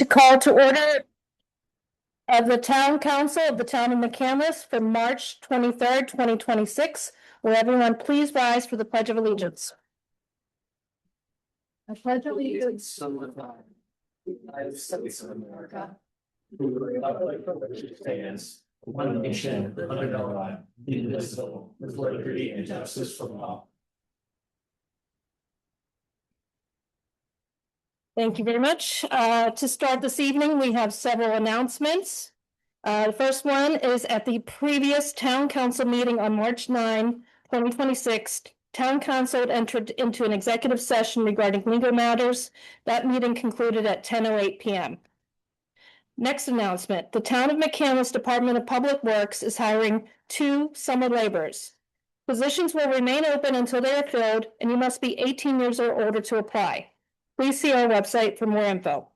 to call to order of the Town Council of the Town of McCandless for March 23rd, 2026. Will everyone please rise for the Pledge of Allegiance? I pledge allegiance to the United States of America, to the republic for which it stands, one nation under God, indivisible, with liberty and justice for all. Thank you very much. To start this evening, we have several announcements. The first one is at the previous Town Council meeting on March 9, 2026. Town Council entered into an executive session regarding legal matters. That meeting concluded at 10:08 p.m. Next announcement, the Town of McCandless Department of Public Works is hiring 2 summer laborers. Positions will remain open until they are filled, and you must be 18 years or older to apply. Please see our website for more info.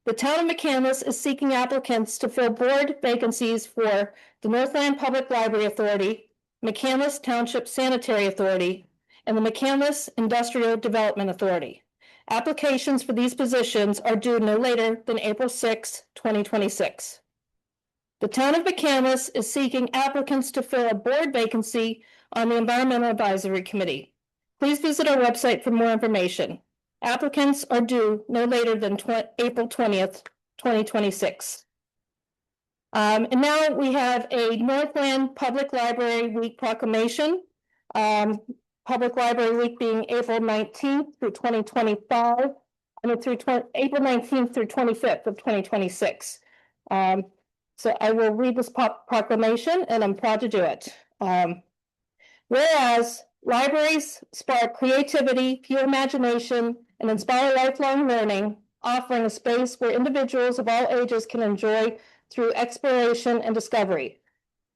The Town of McCandless is seeking applicants to fill board vacancies for the Northland Public Library Authority, McCandless Township Sanitary Authority, and the McCandless Industrial Development Authority. Applications for these positions are due no later than April 6, 2026. The Town of McCandless is seeking applicants to fill a board vacancy on the Environmental Advisory Committee. Please visit our website for more information. Applicants are due no later than April 20th, 2026. And now we have a Northland Public Library Week proclamation. Public Library Week being April 19th through 2025, April 19th through 25th of 2026. So I will read this proclamation, and I'm proud to do it. Whereas libraries spark creativity, fuel imagination, and inspire lifelong learning, offering a space where individuals of all ages can enjoy through exploration and discovery.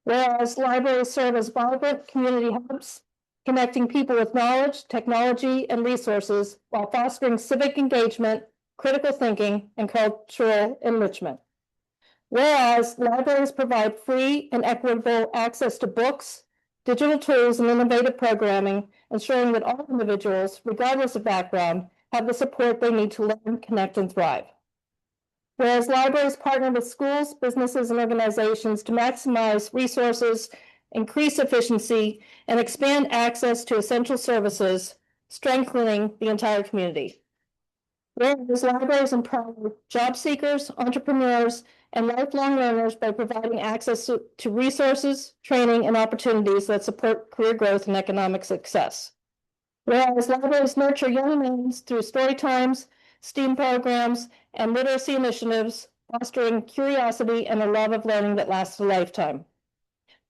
Whereas libraries serve as vibrant community hubs, connecting people with knowledge, technology, and resources while fostering civic engagement, critical thinking, and cultural enrichment. Whereas libraries provide free and equitable access to books, digital tools, and innovative programming, ensuring that all individuals, regardless of background, have the support they need to learn, connect, and thrive. Whereas libraries partner with schools, businesses, and organizations to maximize resources, increase efficiency, and expand access to essential services, strengthening the entire community. Whereas libraries empower job seekers, entrepreneurs, and lifelong learners by providing access to resources, training, and opportunities that support career growth and economic success. Whereas libraries nurture young minds through story times, STEAM programs, and literacy initiatives, fostering curiosity and a love of learning that lasts a lifetime.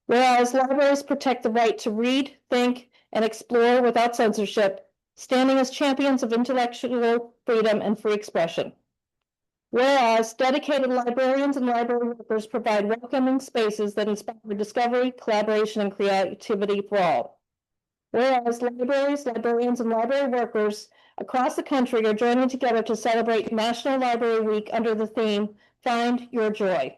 Whereas libraries protect the right to read, think, and explore without censorship, standing as champions of intellectual freedom and free expression. Whereas dedicated librarians and library workers provide welcoming spaces that inspire discovery, collaboration, and creativity for all. Whereas libraries, librarians, and library workers across the country are joining together to celebrate National Library Week under the theme, Find Your Joy.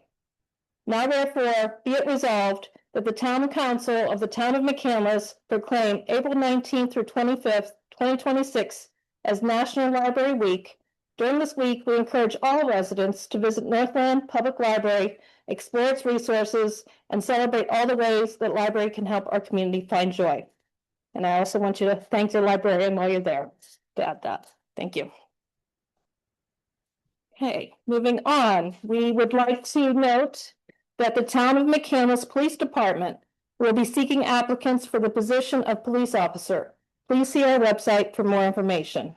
Now therefore, be it resolved that the Town Council of the Town of McCandless proclaim April 19th through 25th, 2026 as National Library Week. During this week, we encourage all residents to visit Northland Public Library, explore its resources, and celebrate all the ways that library can help our community find joy. And I also want you to thank your librarian while you're there to add that. Thank you. Okay, moving on. We would like to note that the Town of McCandless Police Department will be seeking applicants for the position of police officer. Please see our website for more information.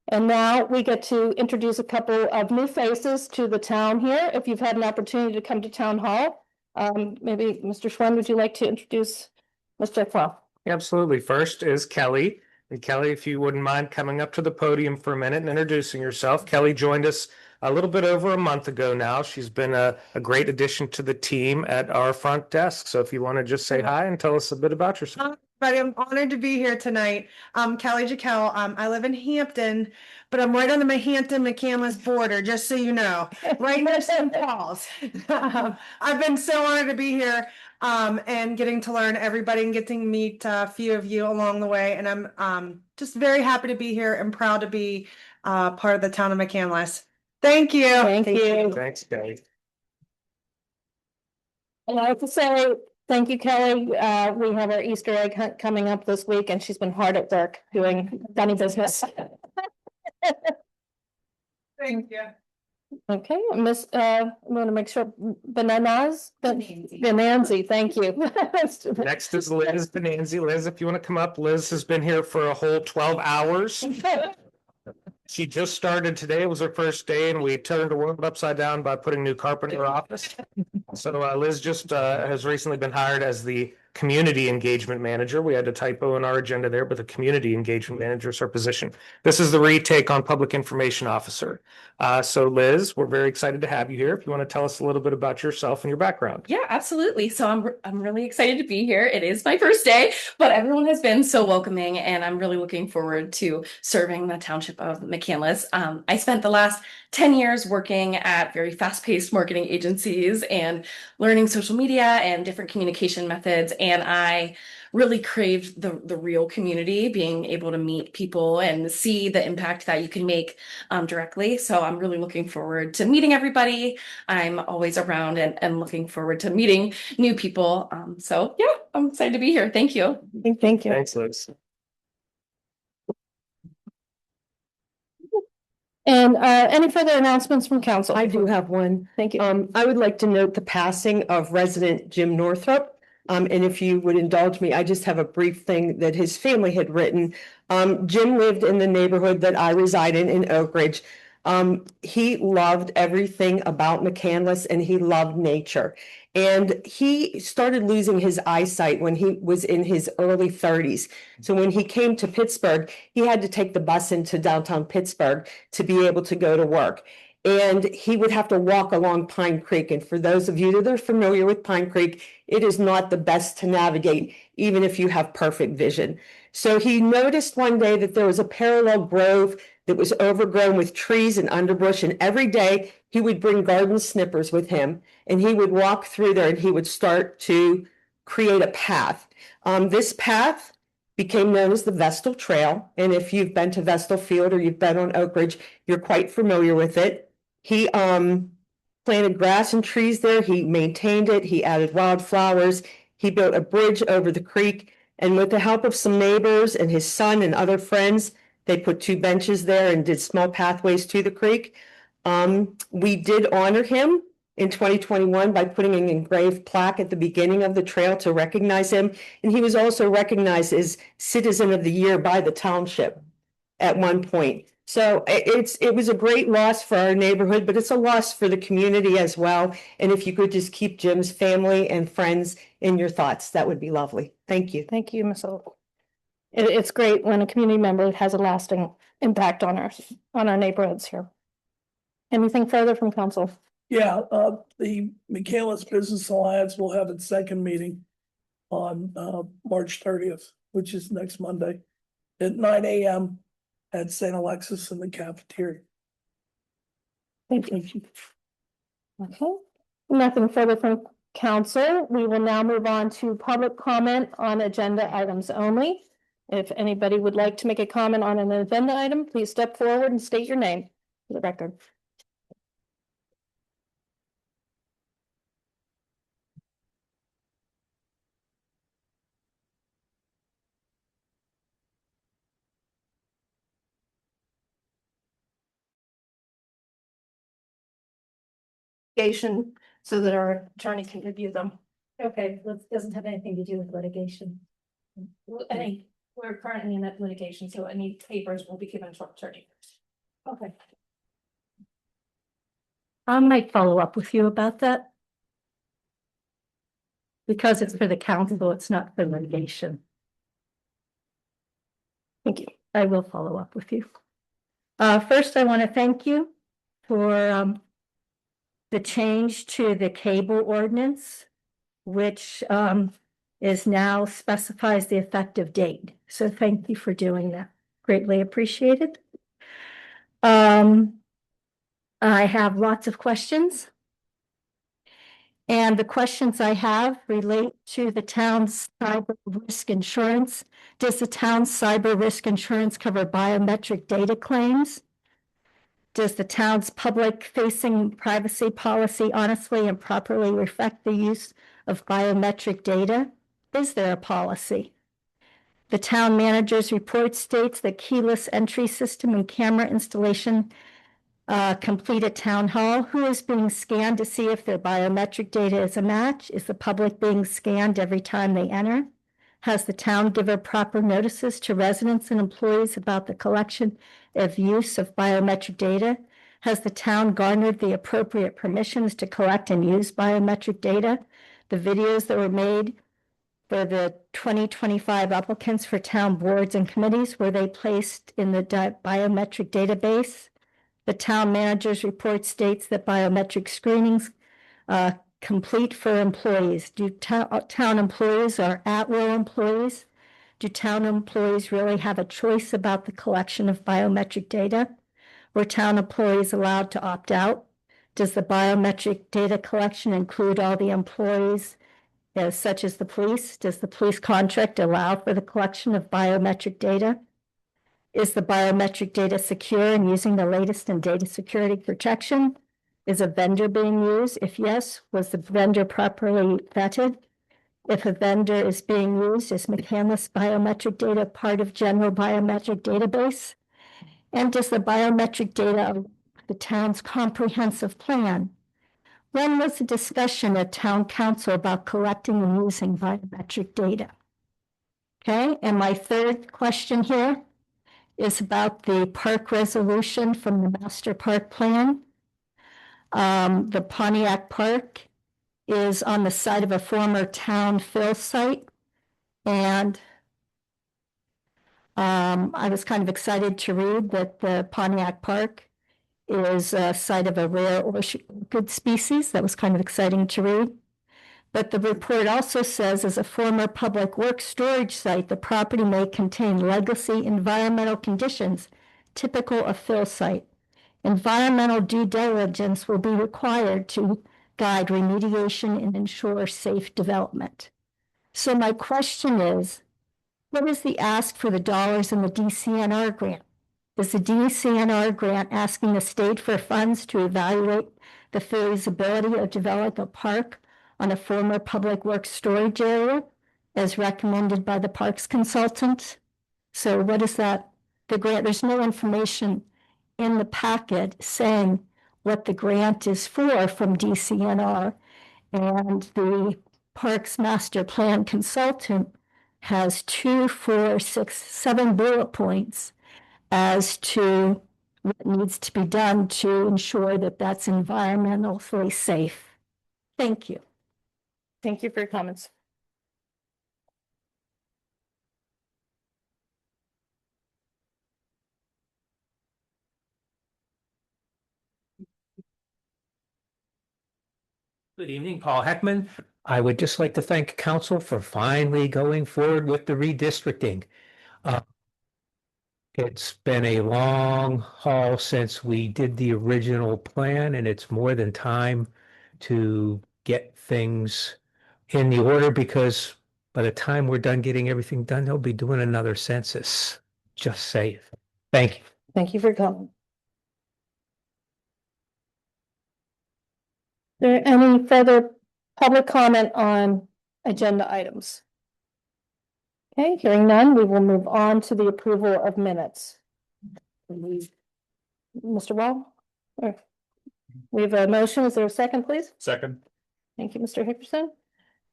And now we get to introduce a couple of new faces to the town here. If you've had an opportunity to come to Town Hall, maybe Mr. Schwen, would you like to introduce Mr. Well? Absolutely. First is Kelly. And Kelly, if you wouldn't mind coming up to the podium for a minute and introducing yourself. Kelly joined us a little bit over a month ago now. She's been a great addition to the team at our front desk. So if you want to just say hi and tell us a bit about yourself. But I'm honored to be here tonight. Kelly Jaquel. I live in Hampton, but I'm right on the Hampton-McCandless border, just so you know, right near St. Paul's. I've been so honored to be here and getting to learn everybody and getting to meet a few of you along the way. And I'm just very happy to be here and proud to be part of the town of McCandless. Thank you. Thank you. Thanks, Kelly. And I have to say, thank you, Kelly. We have our Easter egg hunt coming up this week, and she's been hard at work doing funny business. Thank you. Okay, Miss, I'm gonna make sure, Benanzi, thank you. Next is Liz Benanzi. Liz, if you want to come up, Liz has been here for a whole 12 hours. She just started today. It was her first day, and we turned the world upside down by putting new carpet in her office. So Liz just has recently been hired as the community engagement manager. We had a typo in our agenda there, but the community engagement manager is her position. This is the retake on public information officer. So Liz, we're very excited to have you here. If you want to tell us a little bit about yourself and your background. Yeah, absolutely. So I'm really excited to be here. It is my first day, but everyone has been so welcoming, and I'm really looking forward to serving the township of McCandless. I spent the last 10 years working at very fast-paced marketing agencies and learning social media and different communication methods. And I really craved the real community, being able to meet people and see the impact that you can make directly. So I'm really looking forward to meeting everybody. I'm always around and looking forward to meeting new people. So yeah, I'm excited to be here. Thank you. Thank you. Thanks, Liz. And any further announcements from council? I do have one. Thank you. I would like to note the passing of resident Jim Northrup. And if you would indulge me, I just have a brief thing that his family had written. Jim lived in the neighborhood that I reside in Oak Ridge. He loved everything about McCandless, and he loved nature. And he started losing his eyesight when he was in his early 30s. So when he came to Pittsburgh, he had to take the bus into downtown Pittsburgh to be able to go to work. And he would have to walk along Pine Creek. And for those of you that are familiar with Pine Creek, it is not the best to navigate, even if you have perfect vision. So he noticed one day that there was a parallel grove that was overgrown with trees and underbrush. And every day he would bring garden snippers with him, and he would walk through there, and he would start to create a path. This path became known as the Vestal Trail. And if you've been to Vestal Field or you've been on Oak Ridge, you're quite familiar with it. He planted grass and trees there. He maintained it. He added wildflowers. He built a bridge over the creek. And with the help of some neighbors and his son and other friends, they put 2 benches there and did small pathways to the creek. We did honor him in 2021 by putting an engraved plaque at the beginning of the trail to recognize him. And he was also recognized as Citizen of the Year by the township at one point. So it was a great loss for our neighborhood, but it's a loss for the community as well. And if you could just keep Jim's family and friends in your thoughts, that would be lovely. Thank you. Thank you, Ms. Oak. It's great when a community member has a lasting impact on our neighborhoods here. Anything further from council? Yeah, the McCandless Business Alliance will have its second meeting on March 30th, which is next Monday at 9 a.m. at St. Alexis in the cafeteria. Thank you. Okay, nothing further from council. We will now move on to public comment on agenda items only. If anybody would like to make a comment on an agenda item, please step forward and state your name for the record. So that our attorney can review them. Okay, that doesn't have anything to do with litigation. We're currently in that litigation, so any papers will be given to our attorney first. Okay. I might follow up with you about that. Because it's for the council, it's not for litigation. Thank you. I will follow up with you. First, I want to thank you for the change to the cable ordinance, which is now specifies the effective date. So thank you for doing that. Greatly appreciated. I have lots of questions. And the questions I have relate to the town's cyber risk insurance. Does the town's cyber risk insurance cover biometric data claims? Does the town's public-facing privacy policy honestly and properly reflect the use of biometric data? Is there a policy? The town manager's report states that keyless entry system and camera installation complete at town hall. Who is being scanned to see if their biometric data is a match? Is the public being scanned every time they enter? Has the town given proper notices to residents and employees about the collection of use of biometric data? Has the town garnered the appropriate permissions to collect and use biometric data? The videos that were made for the 2025 applicants for town boards and committees, were they placed in the biometric database? The town manager's report states that biometric screenings complete for employees. Do town employees are at-will employees? Do town employees really have a choice about the collection of biometric data? Were town employees allowed to opt out? Does the biometric data collection include all the employees, such as the police? Does the police contract allow for the collection of biometric data? Is the biometric data secure and using the latest in data security protection? Is a vendor being used? If yes, was the vendor properly vetted? If a vendor is being used, is McCandless biometric data part of general biometric database? And does the biometric data of the town's comprehensive plan? When was the discussion at town council about collecting and using biometric data? Okay, and my third question here is about the park resolution from the master park plan. The Pontiac Park is on the site of a former town fill site. And I was kind of excited to read that the Pontiac Park is a site of a rare orchid species. That was kind of exciting to read. But the report also says, as a former public works storage site, the property may contain legacy environmental conditions typical of fill site. Environmental due diligence will be required to guide remediation and ensure safe development. So my question is, what is the ask for the dollars in the DCNR grant? Is the DCNR grant asking the state for funds to evaluate the feasibility of developing a park on a former public works storage area as recommended by the parks consultant? So what is that? The grant, there's no information in the packet saying what the grant is for from DCNR, and the Parks Master Plan consultant has 2, 4, 6, 7 bullet points as to what needs to be done to ensure that that's environmentally safe. Thank you. Thank you for your comments. Good evening, Paul Heckman. I would just like to thank council for finally going forward with the redistricting. It's been a long haul since we did the original plan, and it's more than time to get things in the order, because by the time we're done getting everything done, they'll be doing another census. Just say it. Thank you. Thank you for your comment. Is there any further public comment on agenda items? Okay, hearing none, we will move on to the approval of minutes. Mr. Wall? We have a motion. Is there a second, please? Second. Thank you, Mr. Hickerson.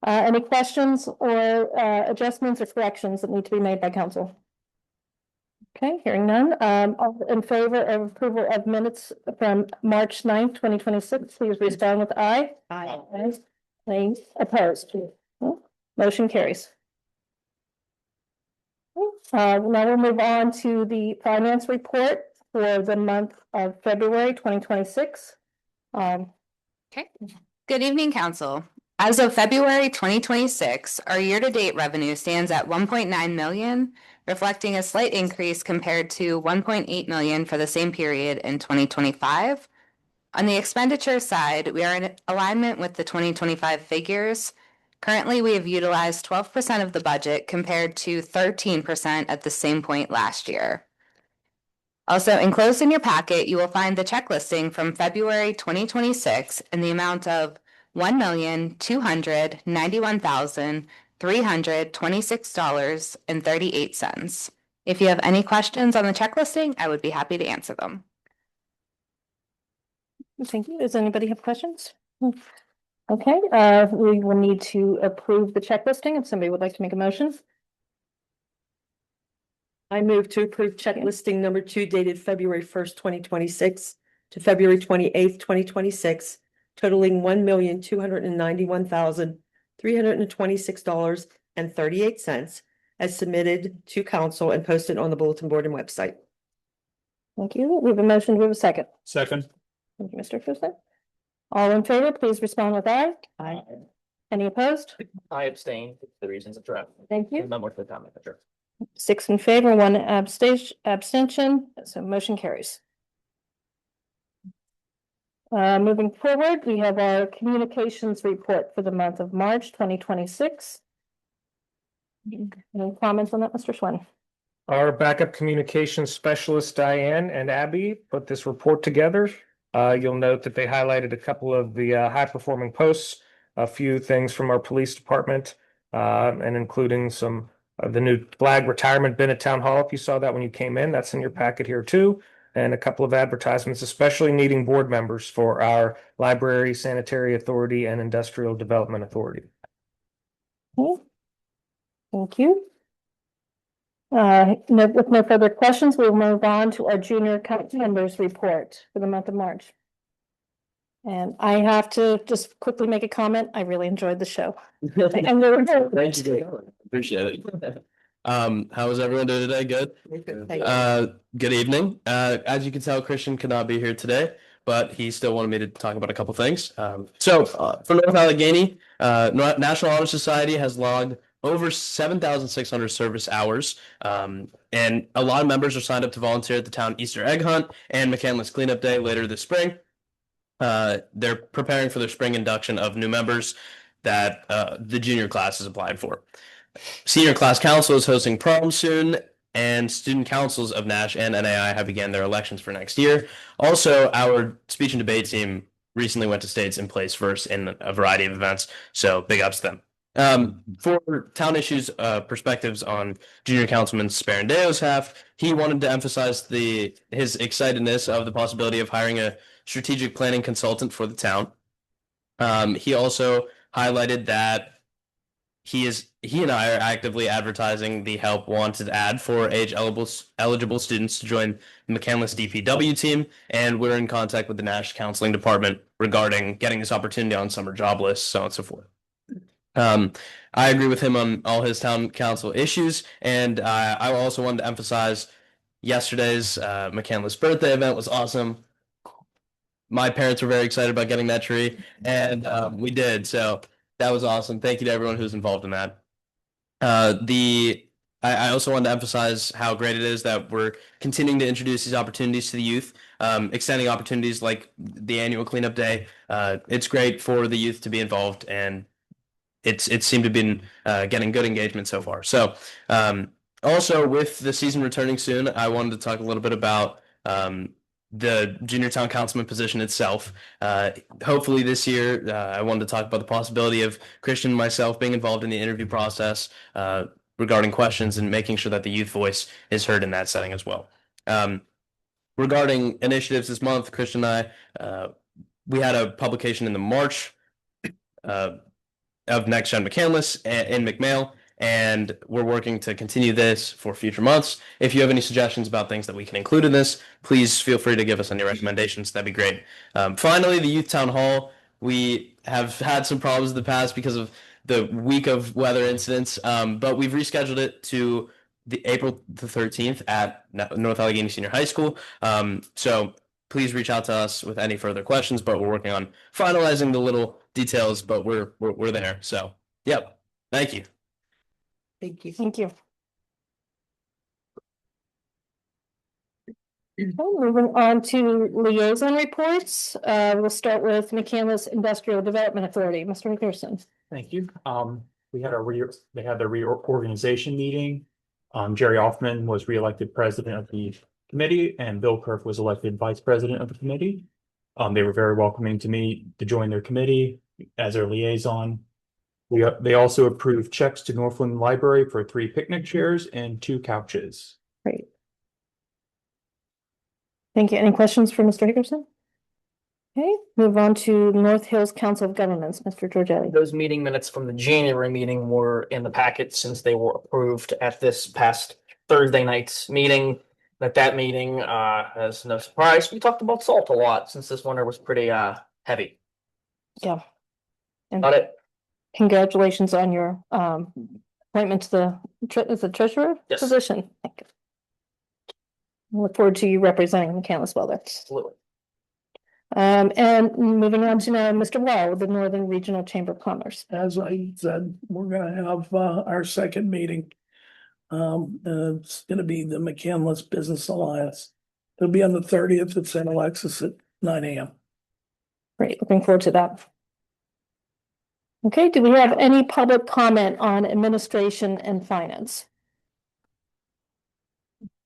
Any questions or adjustments or corrections that need to be made by council? Okay, hearing none. All in favor of approval of minutes from March 9th, 2026, please respond with aye. Aye. Please opposed. Motion carries. Now we'll move on to the finance report for the month of February 2026. Okay. Good evening, council. As of February 2026, our year-to-date revenue stands at 1.9 million, reflecting a slight increase compared to 1.8 million for the same period in 2025. On the expenditure side, we are in alignment with the 2025 figures. Currently, we have utilized 12% of the budget compared to 13% at the same point last year. Also enclosed in your packet, you will find the check listing from February 2026 in the amount of $1,291,326.38. If you have any questions on the check listing, I would be happy to answer them. Thank you. Does anybody have questions? Okay, we will need to approve the check listing if somebody would like to make a motion. I move to approve check listing number 2 dated February 1st, 2026 to February 28th, 2026, totaling $1,291,326.38 as submitted to council and posted on the bulletin board and website. Thank you. We have a motion. We have a second. Second. Thank you, Mr. Fussman. All in favor, please respond with aye. Aye. Any opposed? I abstain for the reasons of draft. Thank you. No more to the town manager. 6 in favor, 1 abstention, so motion carries. Moving forward, we have our communications report for the month of March 2026. Any comments on that, Mr. Schwinn? Our backup communications specialist, Diane and Abby, put this report together. You'll note that they highlighted a couple of the high-performing posts, a few things from our police department, and including some of the new flag retirement bin at Town Hall. If you saw that when you came in, that's in your packet here too. And a couple of advertisements, especially needing board members for our Library, Sanitary Authority, and Industrial Development Authority. Okay. Thank you. With no further questions, we'll move on to our junior council members report for the month of March. And I have to just quickly make a comment. I really enjoyed the show. Thank you. Appreciate it. How is everyone doing today? Good. Good evening. As you can tell, Christian could not be here today, but he still wanted me to talk about a couple things. For North Allegheny, National Honor Society has logged over 7,600 service hours, and a lot of members are signed up to volunteer at the town Easter egg hunt and McCandless cleanup day later this spring. They're preparing for their spring induction of new members that the junior class is applied for. Senior class council is hosting prom soon, and student councils of Nash and NAI have began their elections for next year. Also, our speech and debate team recently went to states and placed first in a variety of events, so big ups to them. For town issues, perspectives on Junior Councilman Sparandeo's half, he wanted to emphasize his excitedness of the possibility of hiring a strategic planning consultant for the town. He also highlighted that he and I are actively advertising the help wanted ad for age eligible students to join the McCandless DPW team, and we're in contact with the Nash Counseling Department regarding getting this opportunity on summer job lists, so on and so forth. I agree with him on all his town council issues, and I also wanted to emphasize yesterday's McCandless birthday event was awesome. My parents were very excited about getting that tree, and we did, so that was awesome. Thank you to everyone who's involved in that. I also wanted to emphasize how great it is that we're continuing to introduce these opportunities to the youth, extending opportunities like the annual cleanup day. It's great for the youth to be involved, and it seemed to have been getting good engagement so far. So also with the season returning soon, I wanted to talk a little bit about the junior town councilman position itself. Hopefully this year, I wanted to talk about the possibility of Christian and myself being involved in the interview process regarding questions and making sure that the youth voice is heard in that setting as well. Regarding initiatives this month, Christian and I, we had a publication in the March of Next Gen McCandless in McMail, and we're working to continue this for future months. If you have any suggestions about things that we can include in this, please feel free to give us any recommendations. That'd be great. Finally, the Youth Town Hall. We have had some problems in the past because of the week of weather incidents, but we've rescheduled it to the April the 13th at North Allegheny Senior High School. So please reach out to us with any further questions, but we're working on finalizing the little details, but we're there. So, yep. Thank you. Thank you. Thank you. Moving on to liaison reports. We'll start with McCandless Industrial Development Authority. Mr. McPherson. Thank you. They had their reorganization meeting. Jerry Hoffman was reelected president of the committee, and Bill Kerf was elected vice president of the committee. They were very welcoming to me to join their committee as their liaison. They also approved checks to Northland Library for 3 picnic chairs and 2 couches. Great. Thank you. Any questions for Mr. Hickerson? Okay, move on to North Hills Council of Governments, Mr. Georgelli. Those meeting minutes from the January meeting were in the packet since they were approved at this past Thursday night's meeting. At that meeting, as no surprise, we talked about salt a lot since this winter was pretty heavy. Yeah. And Got it. congratulations on your appointment to the treasurer Yes. position. Thank you. I look forward to you representing McCandless well there. Absolutely. And moving on to now, Mr. Wow with the Northern Regional Chamber of Commerce. As I said, we're gonna have our second meeting. It's gonna be the McCandless Business Alliance. It'll be on the 30th at St. Alexis at 9 a.m. Great, looking forward to that. Okay, do we have any public comment on administration and finance?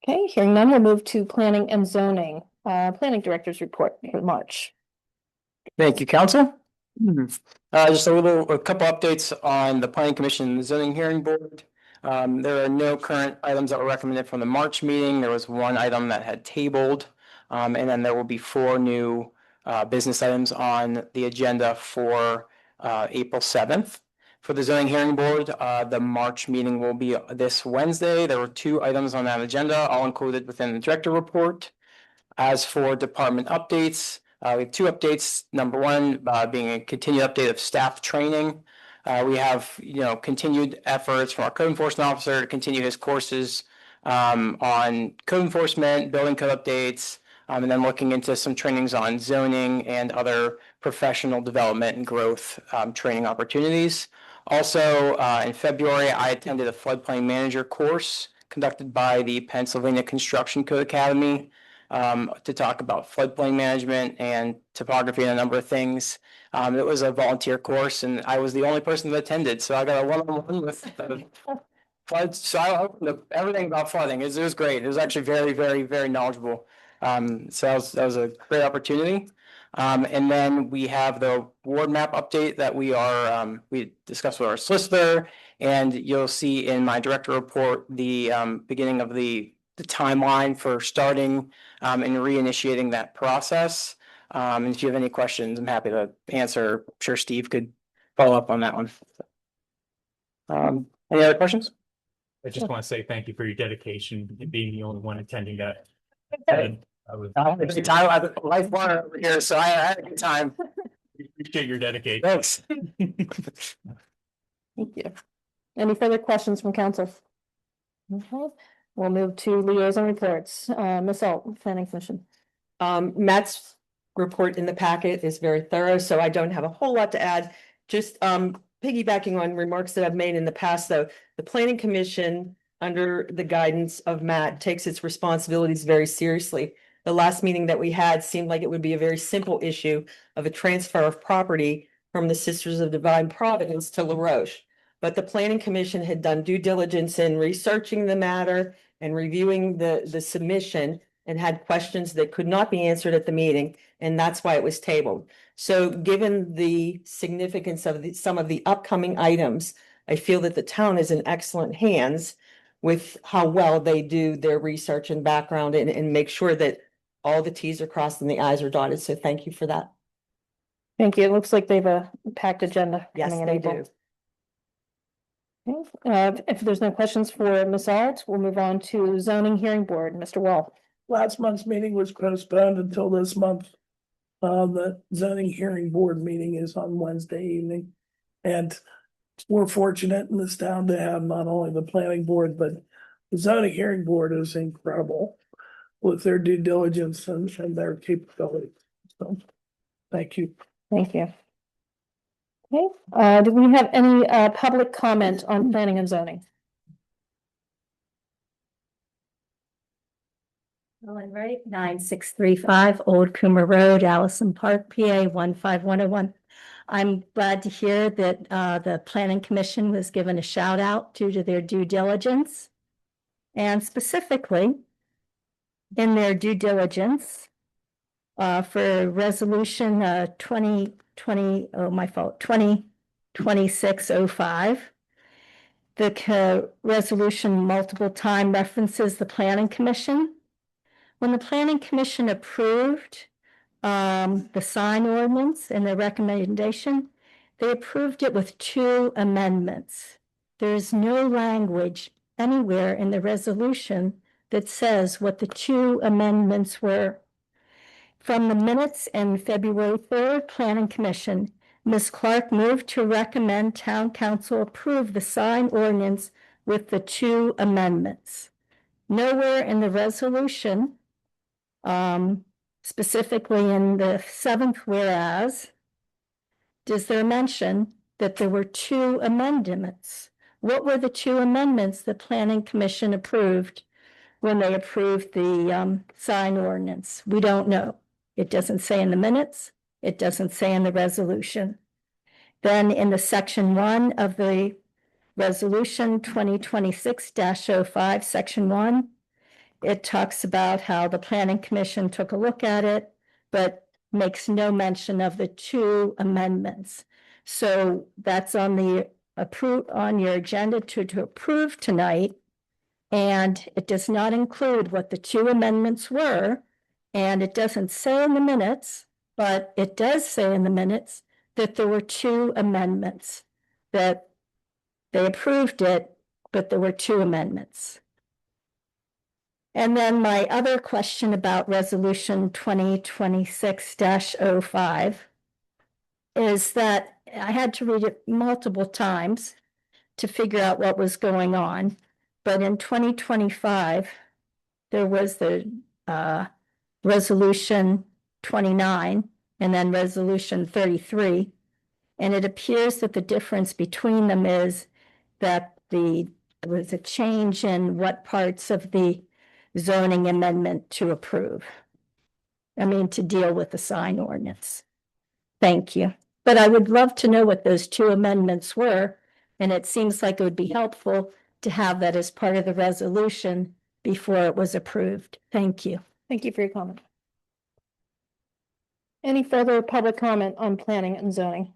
Okay, hearing none, we'll move to planning and zoning. Planning director's report for March. Thank you, council. Just a couple updates on the planning commission and the zoning hearing board. There are no current items that were recommended from the March meeting. There was one item that had tabled. And then there will be 4 new business items on the agenda for April 7th. For the zoning hearing board, the March meeting will be this Wednesday. There were 2 items on that agenda, all included within the director report. As for department updates, we have 2 updates. Number 1 being a continued update of staff training. We have, continued efforts from our code enforcement officer to continue his courses on code enforcement, building code updates, and then looking into some trainings on zoning and other professional development and growth training opportunities. Also, in February, I attended a floodplain manager course conducted by the Pennsylvania Construction Code Academy to talk about floodplain management and topography and a number of things. It was a volunteer course and I was the only person that attended, so I got a one-on-one with the floods. So I opened everything about flooding. It was great. It was actually very, very, very knowledgeable. So that was a great opportunity. And then we have the ward map update that we discussed with our solicitor, and you'll see in my director report the beginning of the timeline for starting and reinitiating that process. And if you have any questions, I'm happy to answer. I'm sure Steve could follow up on that one. Any other questions? I just want to say thank you for your dedication and being the only one attending that. I had a good time. I have a life runner over here, so I had a good time. Appreciate your dedication. Thanks. Thank you. Any further questions from council? Okay, we'll move to liaison reports. Ms. Alt, Planning Commission. Matt's report in the packet is very thorough, so I don't have a whole lot to add. Just piggybacking on remarks that I've made in the past, though, the Planning Commission, under the guidance of Matt, takes its responsibilities very seriously. The last meeting that we had seemed like it would be a very simple issue of a transfer of property from the Sisters of Divine Providence to La Roche. But the Planning Commission had done due diligence in researching the matter and reviewing the submission and had questions that could not be answered at the meeting, and that's why it was tabled. So given the significance of some of the upcoming items, I feel that the town is in excellent hands with how well they do their research and background and make sure that all the T's are crossed and the I's are dotted. So thank you for that. Thank you. It looks like they have a packed agenda. Yes, coming in they April. do. Okay, if there's no questions for Ms. Alt, we'll move on to zoning hearing board. Mr. Wall. Last month's meeting was postponed until this month. The zoning hearing board meeting is on Wednesday evening. And we're fortunate in this town to have not only the planning board, but the zoning hearing board is incredible with their due diligence and their capability. So, thank you. Thank you. Okay, do we have any public comment on planning and zoning? All right, 9635 Old Coomer Road, Allison Park, PA 15101. I'm glad to hear that the Planning Commission was given a shout out due to their due diligence. And specifically, in their due diligence for resolution 2026-05. The resolution multiple time references the planning commission. When the planning commission approved the sign ordinance and the recommendation, they approved it with 2 amendments. There is no language anywhere in the resolution that says what the 2 amendments were. From the minutes in February 3rd Planning Commission, Ms. Clark moved to recommend Town Council approve the sign ordinance with the 2 amendments. Nowhere in the resolution, specifically in the 7th whereas, does there mention that there were 2 amendments. What were the 2 amendments the Planning Commission approved when they approved the sign ordinance? We don't know. It doesn't say in the minutes. It doesn't say in the resolution. Then in the section 1 of the resolution 2026-05, section 1, it talks about how the Planning Commission took a look at it, but makes no mention of the 2 amendments. So that's on the on your agenda to approve tonight. And it does not include what the 2 amendments were. And it doesn't say in the minutes, but it does say in the minutes that there were 2 amendments, that they approved it, but there were 2 amendments. And then my other question about resolution 2026-05 is that I had to read it multiple times to figure out what was going on. But in 2025, there was the resolution 29 and then resolution 33. And it appears that the difference between them is that there was a change in what parts of the zoning amendment to approve. To deal with the sign ordinance. Thank you. But I would love to know what those 2 amendments were. And it seems like it would be helpful to have that as part of the resolution before it was approved. Thank you. Thank you for your comment. Any further public comment on planning and zoning?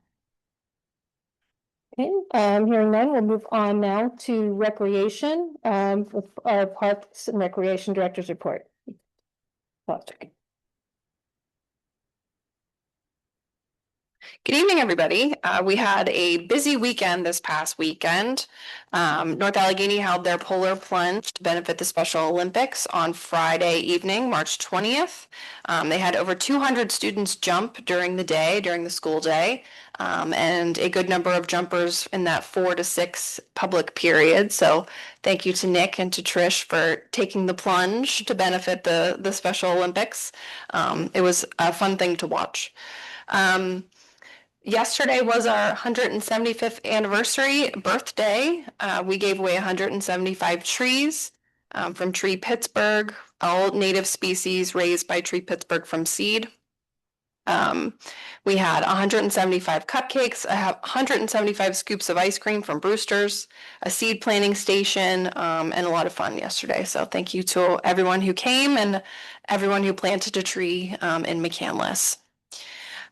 Okay, hearing none, we'll move on now to recreation, with our Parks and Recreation Director's report. Good evening, everybody. We had a busy weekend this past weekend. North Allegheny held their polar plunge to benefit the Special Olympics on Friday evening, March 20th. They had over 200 students jump during the day, during the school day, and a good number of jumpers in that 4 to 6 public period. So thank you to Nick and to Trish for taking the plunge to benefit the Special Olympics. It was a fun thing to watch. Yesterday was our 175th anniversary birthday. We gave away 175 trees from Tree Pittsburgh, all native species raised by Tree Pittsburgh from seed. We had 175 cupcakes, 175 scoops of ice cream from Brewster's, a seed planting station, and a lot of fun yesterday. So thank you to everyone who came and everyone who planted a tree in McCandless.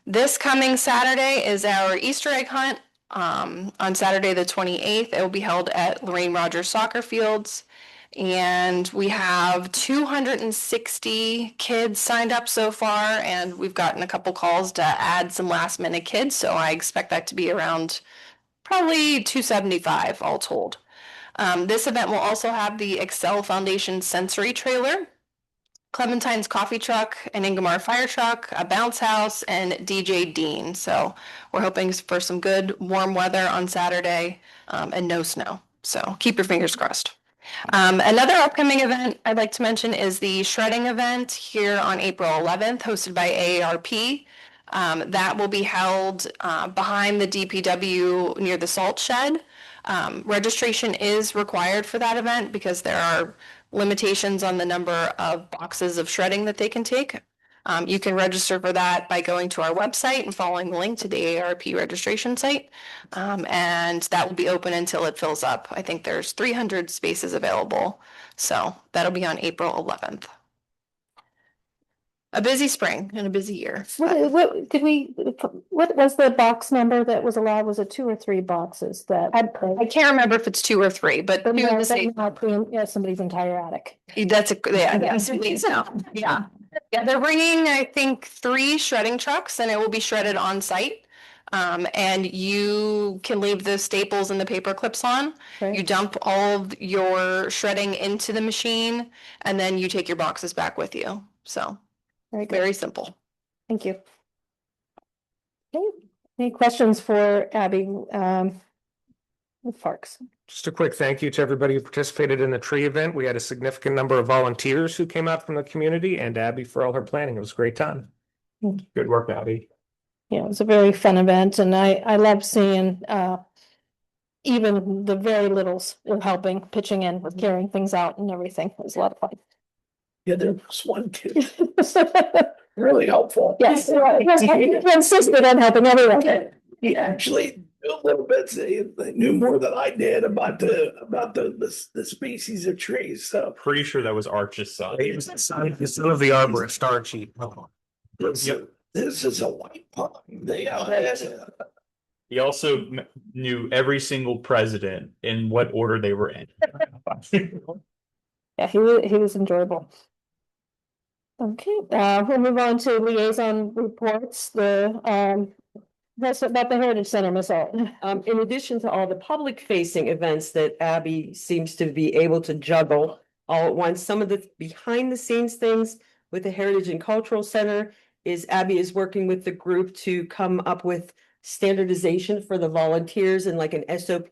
This coming Saturday is our Easter egg hunt. On Saturday the 28th, it will be held at Lorraine Rogers Soccer Fields. And we have 260 kids signed up so far, and we've gotten a couple calls to add some last minute kids. So I expect that to be around probably 275 all told. This event will also have the Excel Foundation sensory trailer, Clementine's coffee truck, an Ingomar fire truck, a bounce house, and DJ Dean. So we're hoping for some good warm weather on Saturday and no snow. So keep your fingers crossed. Another upcoming event I'd like to mention is the shredding event here on April 11th, hosted by AARP. That will be held behind the DPW near the salt shed. Registration is required for that event because there are limitations on the number of boxes of shredding that they can take. You can register for that by going to our website and following the link to the AARP registration site. And that will be open until it fills up. I think there's 300 spaces available. So that'll be on April 11th. A busy spring and a busy year. What did we, what was the box number that was allowed? Was it 2 or 3 boxes that? I can't remember if it's 2 or 3, but two in the state. Yeah, somebody's entire attic. That's yeah. Yeah, they're bringing, I think, 3 shredding trucks and it will be shredded on site. And you can leave the staples and the paper clips on. You dump all of your shredding into the machine and then you take your boxes back with you. So very simple. Thank you. Okay. Any questions for Abby? With Parks. Just a quick thank you to everybody who participated in the tree event. We had a significant number of volunteers who came out from the community, and Abby for all her planning. It was a great time. Good work, Abby. Yeah, it was a very fun event, and I love seeing even the very littles were helping, pitching in with carrying things out and everything. It was a lot of fun. Yeah, there was one kid, really helpful. Yes, he insisted on helping everyone. He actually knew a little bit, they knew more than I did about the species of trees, so. Pretty sure that was Arch's son. He was the son of the arborist, Archie. This is a white pine. He also knew every single president in what order they were in. Yeah, he was enjoyable. Okay, we'll move on to liaison reports. That's about the Heritage Center, Ms. Alt. In addition to all the public facing events that Abby seems to be able to juggle all at once, some of the behind the scenes things with the Heritage and Cultural Center is Abby is working with the group to come up with standardization for the volunteers and like an SOP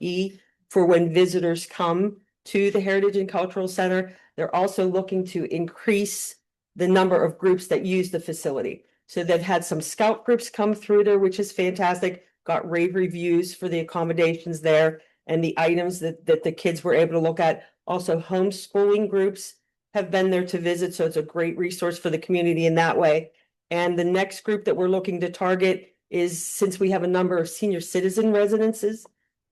for when visitors come to the Heritage and Cultural Center. They're also looking to increase the number of groups that use the facility. So they've had some scout groups come through there, which is fantastic. Got rave reviews for the accommodations there and the items that the kids were able to look at. Also, homeschooling groups have been there to visit, so it's a great resource for the community in that way. And the next group that we're looking to target is, since we have a number of senior citizen residences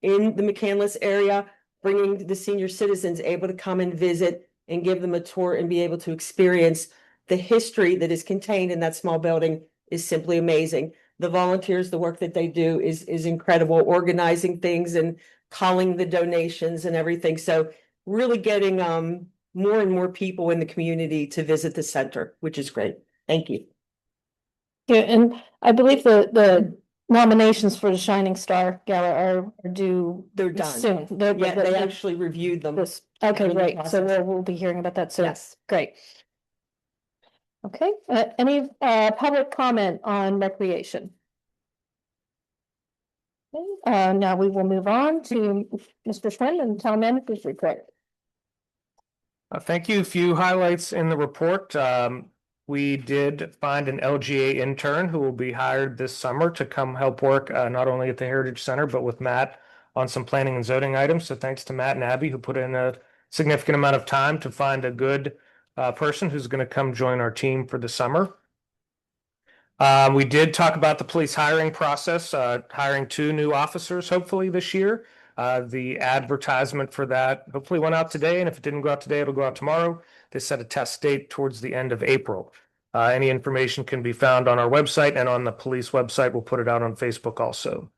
in the McCandless area, bringing the senior citizens able to come and visit and give them a tour and be able to experience the history that is contained in that small building is simply amazing. The volunteers, the work that they do is incredible, organizing things and calling the donations and everything. So really getting more and more people in the community to visit the center, which is great. Thank you. Yeah, and I believe the nominations for the Shining Star Gala are due. They're done soon. They actually reviewed them. Okay, great. So we'll be hearing about that soon. Yes. Great. Okay, any public comment on recreation? Okay, now we will move on to Mr. Schwinn and town manager's report. Thank you. A few highlights in the report. We did find an LGA intern who will be hired this summer to come help work not only at the Heritage Center, but with Matt on some planning and zoning items. So thanks to Matt and Abby who put in a significant amount of time to find a good person who's going to come join our team for the summer. We did talk about the police hiring process, hiring 2 new officers hopefully this year. The advertisement for that hopefully went out today, and if it didn't go out today, it'll go out tomorrow. They set a test date towards the end of April. Any information can be found on our website and on the police website. We'll put it out on Facebook also.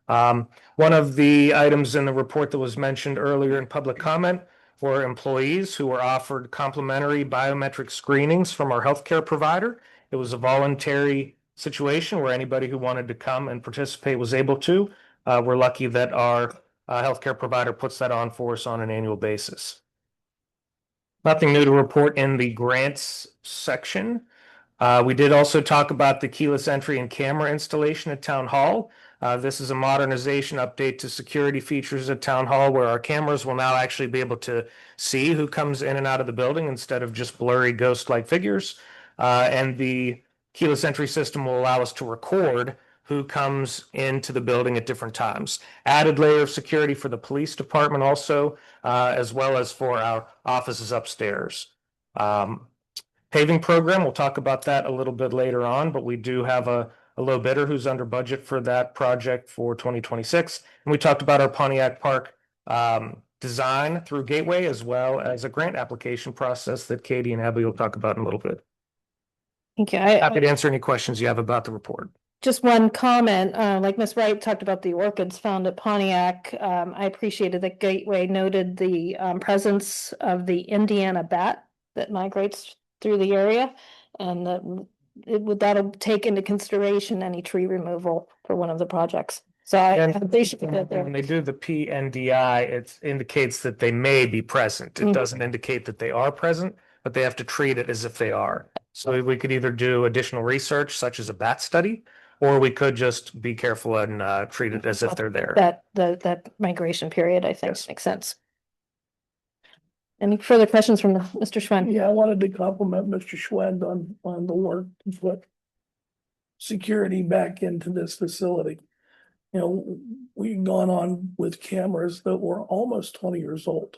One of the items in the report that was mentioned earlier in public comment were employees who were offered complimentary biometric screenings from our healthcare provider. It was a voluntary situation where anybody who wanted to come and participate was able to. We're lucky that our healthcare provider puts that on for us on an annual basis. Nothing new to report in the grants section. We did also talk about the keyless entry and camera installation at Town Hall. This is a modernization update to security features at Town Hall where our cameras will now actually be able to see who comes in and out of the building instead of just blurry ghost-like figures. And the keyless entry system will allow us to record who comes into the building at different times. Added layer of security for the police department also, as well as for our offices upstairs. Paving program, we'll talk about that a little bit later on, but we do have a low bidder who's under budget for that project for 2026. And we talked about our Pontiac Park design through Gateway, as well as a grant application process that Katie and Abby will talk about in a little bit. Thank you. Happy to answer any questions you have about the report. Just one comment, like Ms. Wright talked about the orchids found at Pontiac. I appreciated that Gateway noted the presence of the Indiana bat that migrates through the area. And that'll take into consideration any tree removal for one of the projects. So when they do the PNDI, it indicates that they may be present. It doesn't indicate that they are present, but they have to treat it as if they are. So we could either do additional research, such as a bat study, or we could just be careful and treat it as if they're there. That migration period, I think, makes sense. Any further questions from Mr. Schwen? Yeah, I wanted to compliment Mr. Schwend on the work to put security back into this facility. You know, we've gone on with cameras that were almost 20 years old.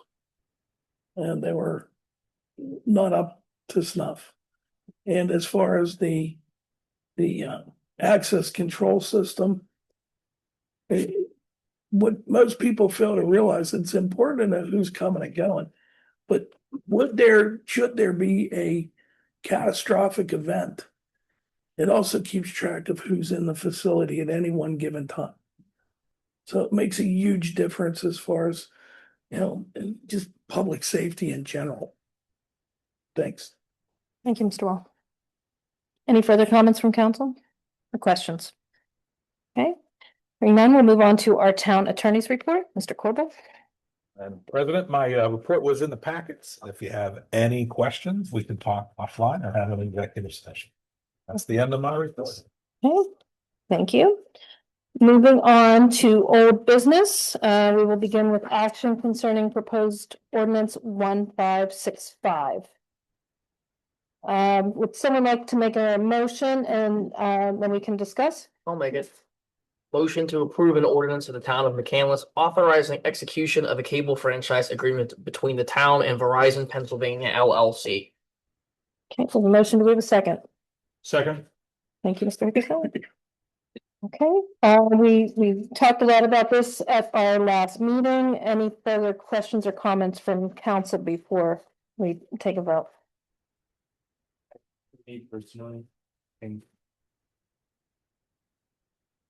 And they were not up to snuff. And as far as the access control system, what most people fail to realize, it's important to know who's coming and going. But should there be a catastrophic event, it also keeps track of who's in the facility at any one given time. So it makes a huge difference as far as, you know, just public safety in general. Thanks. Thank you, Mr. Wall. Any further comments from council or questions? Okay, hearing none, we'll move on to our town attorney's report. Mr. Corbett. And President, my report was in the packets. If you have any questions, we can talk offline or have an executive session. That's the end of my report. Okay, thank you. Moving on to old business, we will begin with action concerning proposed ordinance 1565. Would someone like to make a motion and then we can discuss? I'll make it. Motion to approve an ordinance of the town of McCandless authorizing execution of a cable franchise agreement between the town and Verizon Pennsylvania LLC. Okay, so the motion, do we have a second? Second. Thank you, Mr. Hickerson. Okay, we talked a lot about this at our last meeting. Any further questions or comments from council before we take a vote? Me personally, and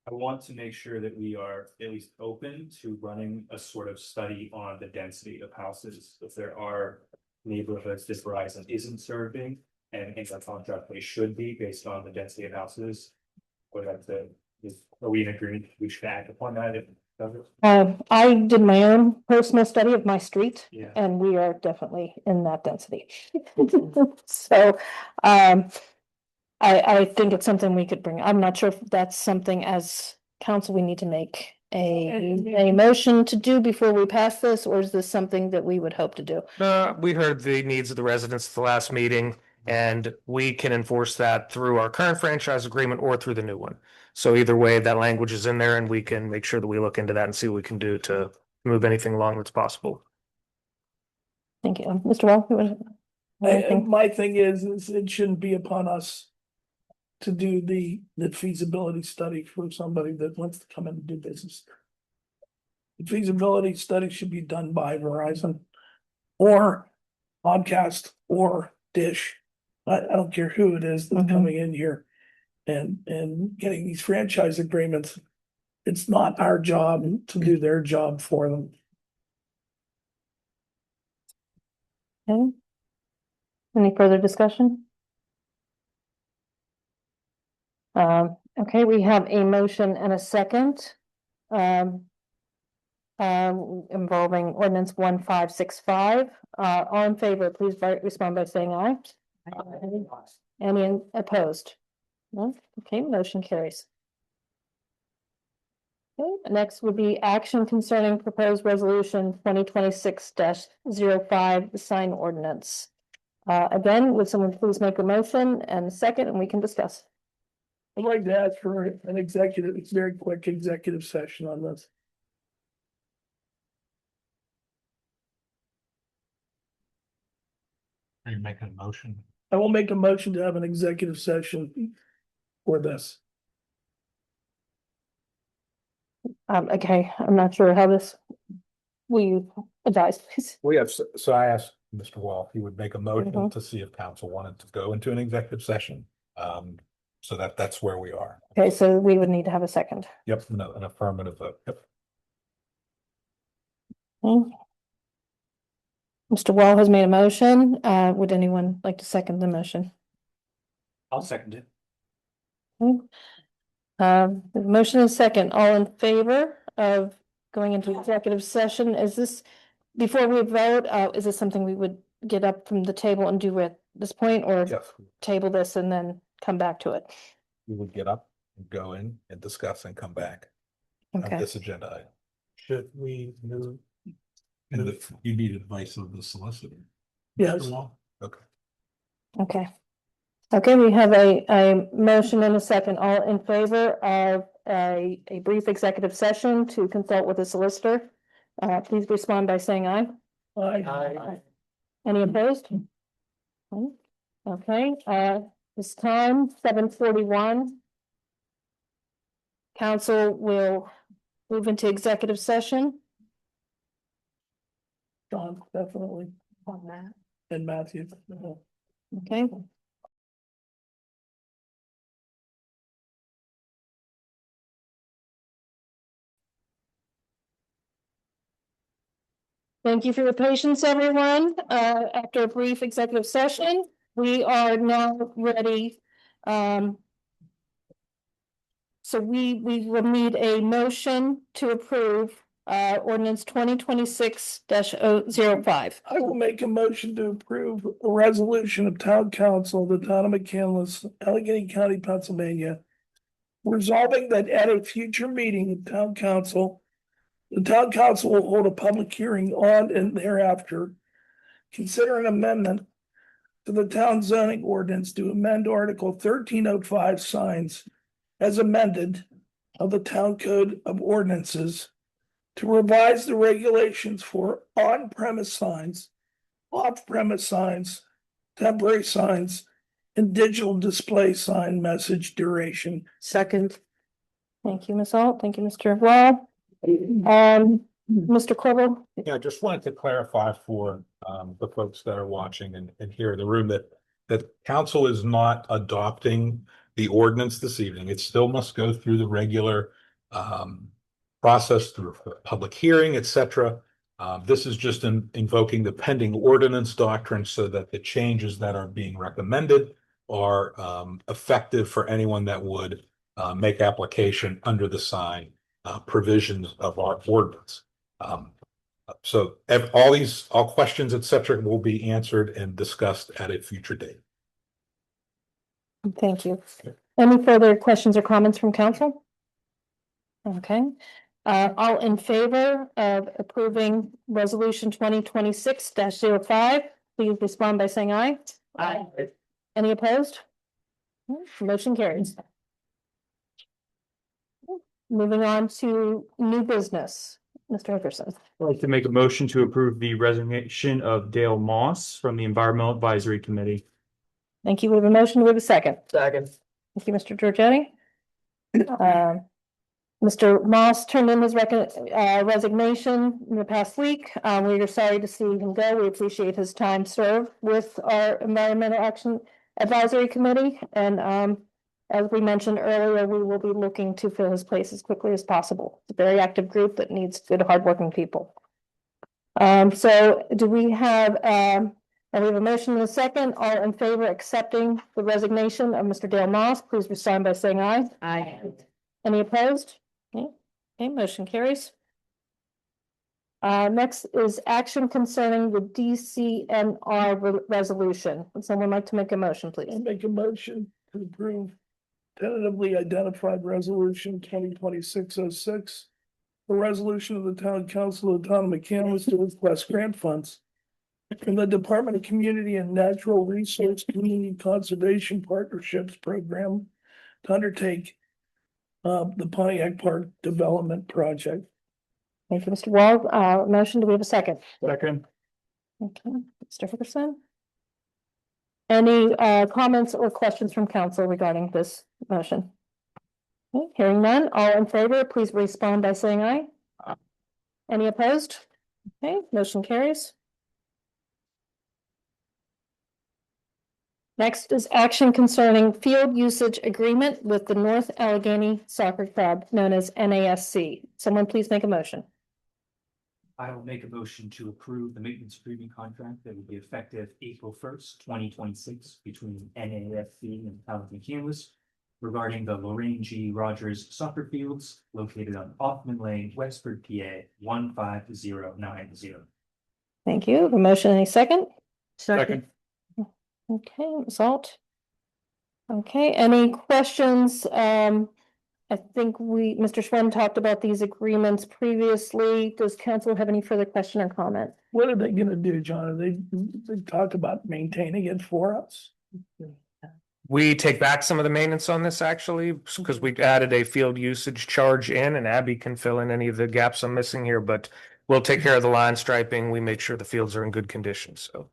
I want to make sure that we are at least open to running a sort of study on the density of houses. If there are neighborhoods that Verizon isn't serving and in the contract they should be based on the density of houses, or are we in agreement we should act upon that? I did my own personal study of my street. Yeah. And we are definitely in that density. So, I think it's something we could bring. I'm not sure if that's something as council we need to make a motion to do before we pass this, or is this something that we would hope to do? We heard the needs of the residents at the last meeting, and we can enforce that through our current franchise agreement or through the new one. So either way, that language is in there and we can make sure that we look into that and see what we can do to move anything along that's possible. Thank you. Mr. Wall, you want to- My thing is it shouldn't be upon us to do the feasibility study for somebody that wants to come in and do business. The feasibility study should be done by Verizon or Comcast or Dish. I don't care who it is that's coming in here and getting these franchise agreements. It's not our job to do their job for them. Okay. Any further discussion? Okay, we have a motion and a second. Involving ordinance 1565. All in favor, please respond by saying aye. Any opposed? No? Okay, motion carries. Okay, next would be action concerning proposed resolution 2026-05, the sign ordinance. Again, would someone please make a motion and a second, and we can discuss. I'd like to ask for an executive, it's very quick executive session on this. Are you making a motion? I will make a motion to have an executive session for this. Okay, I'm not sure how this. Will you advise, please? We have, so I asked Mr. Wall if he would make a motion to see if council wanted to go into an executive session. So that's where we are. Okay, so we would need to have a second. Yep, no, an affirmative vote. Yep. Okay. Mr. Wall has made a motion. Would anyone like to second the motion? I'll second it. Okay. The motion is second. All in favor of going into executive session? Is this, before we vote, is this something we would get up from the table and do at this point, or Yes, table this and then come back to it? we would get up and go in and discuss and come back on Okay. this agenda item. Should we move? And if you need advice of the solicitor. Yes. Okay. Okay. Okay, we have a motion and a second. All in favor of a brief executive session to consult with a solicitor? Please respond by saying aye. Aye. Any opposed? Okay, this time, 7:41. Council will move into executive session. John, definitely. On that. And Matthew. Okay. Thank you for your patience, everyone. After a brief executive session, we are now ready. So we will need a motion to approve ordinance 2026-005. I will make a motion to approve a resolution of town council, of the town of McCandless, Allegheny County, Pennsylvania. Resolving that at a future meeting of town council, the town council will hold a public hearing on and thereafter. Consider an amendment to the town zoning ordinance to amend Article 1305 signs as amended of the town code of ordinances to revise the regulations for on-premise signs, off-premise signs, temporary signs, and digital display sign message duration. Second. Thank you, Ms. Alt. Thank you, Mr. Wall. Mr. Corbel? Yeah, I just wanted to clarify for the folks that are watching and here in the room that council is not adopting the ordinance this evening. It still must go through the regular process through a public hearing, etc. This is just invoking the pending ordinance doctrine so that the changes that are being recommended are effective for anyone that would make application under the sign provisions of our ordinance. So all questions, etc., will be answered and discussed at a future date. Thank you. Any further questions or comments from council? Okay. All in favor of approving resolution 2026-05, please respond by saying aye. Aye. Any opposed? Motion carries. Moving on to new business, Mr. Hickerson. I'd like to make a motion to approve the resignation of Dale Moss from the Environmental Advisory Committee. Thank you. We have a motion. We have a second. Second. Thank you, Mr. Giorgetti. Mr. Moss turned in his resignation in the past week. We are sorry to see him go. We appreciate his time served with our Environmental Action Advisory Committee. And as we mentioned earlier, we will be looking to fill his place as quickly as possible. It's a very active group that needs good, hardworking people. So do we have we have a motion and a second. All in favor accepting the resignation of Mr. Dale Moss, please respond by saying aye. Aye. Any opposed? Okay, motion carries. Next is action concerning the DCNR resolution. Would someone like to make a motion, please? I'll make a motion to approve tentatively identified resolution 2026-06. A resolution of the town council of the town of McCandless to request grant funds from the Department of Community and Natural Resource Community Conservation Partnerships Program to undertake the Pontiac Park Development Project. Thank you, Mr. Wall. Motion, do we have a second? Second. Okay, Mr. Hickerson. Any comments or questions from council regarding this motion? Okay, hearing none, all in favor, please respond by saying aye. Aye. Any opposed? Okay, motion carries. Next is action concerning field usage agreement with the North Allegheny Soccer Club, known as NASC. Someone please make a motion. I will make a motion to approve the maintenance agreement contract that will be effective April 1st, 2026 between NASC and Town of McCandless regarding the Lorraine G. Rogers soccer fields located on Hoffman Lane, Wexford, PA 15090. Thank you. The motion, any second? Second. Okay, Ms. Alt. Okay, any questions? I think Mr. Schwem talked about these agreements previously. Does council have any further question or comment? What are they gonna do, John? Are they talk about maintaining it for us? We take back some of the maintenance on this actually, because we added a field usage charge in, and Abby can fill in any of the gaps I'm missing here, but we'll take care of the line striping. We make sure the fields are in good condition, so.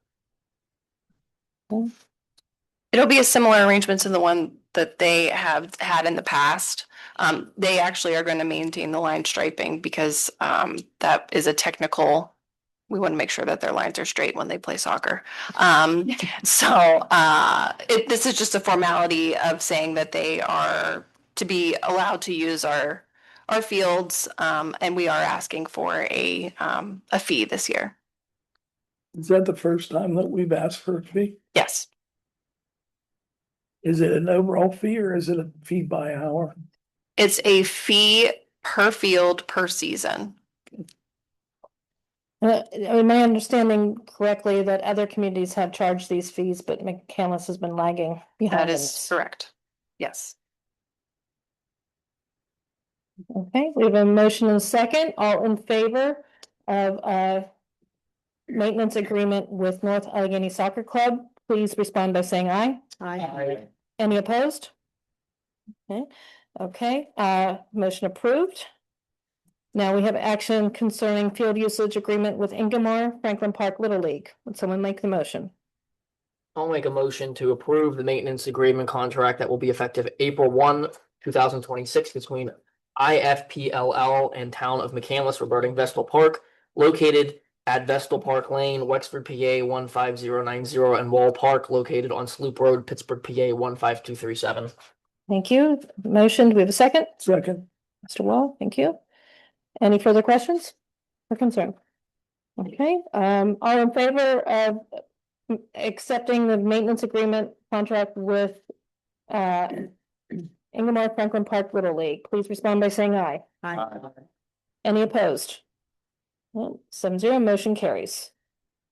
It'll be a similar arrangement to the one that they have had in the past. They actually are going to maintain the line striping because that is a technical. We want to make sure that their lines are straight when they play soccer. This is just a formality of saying that they are to be allowed to use our fields, and we are asking for a fee this year. Is that the first time that we've asked for a fee? Yes. Is it an overall fee or is it a fee by hour? It's a fee per field per season. Am I understanding correctly that other communities have charged these fees, but McCandless has been lagging behind? That is correct. Yes. Okay, we have a motion and a second. All in favor of maintenance agreement with North Allegheny Soccer Club, please respond by saying aye. Aye. Any opposed? Okay, motion approved. Now we have action concerning field usage agreement with Ingomar Franklin Park Little League. Would someone make the motion? I'll make a motion to approve the maintenance agreement contract that will be effective April 1, 2026 between IFPLL and Town of McCandless regarding Vestal Park, located at Vestal Park Lane, Wexford, PA 15090, and Wall Park, located on Sloop Road, Pittsburgh, PA 15237. Thank you. Motion, do we have a second? Second. Mr. Wall, thank you. Any further questions or concern? Okay, all in favor of accepting the maintenance agreement contract with Ingomar Franklin Park Little League, please respond by saying aye. Aye. Any opposed? 7-0, motion carries.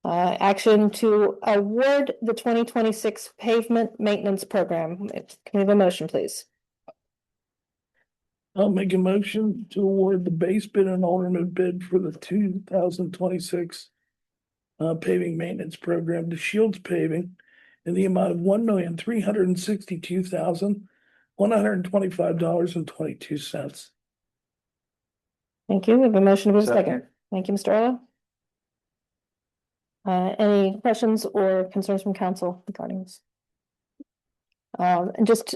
Action to award the 2026 pavement maintenance program. Can we have a motion, please? I'll make a motion to award the base bid and alternate bid for the 2026 paving maintenance program to Shields Paving in the amount of $1,362,125.22. Thank you. We have a motion with a second. Thank you, Mr. Arlo. Any questions or concerns from council regarding this? And just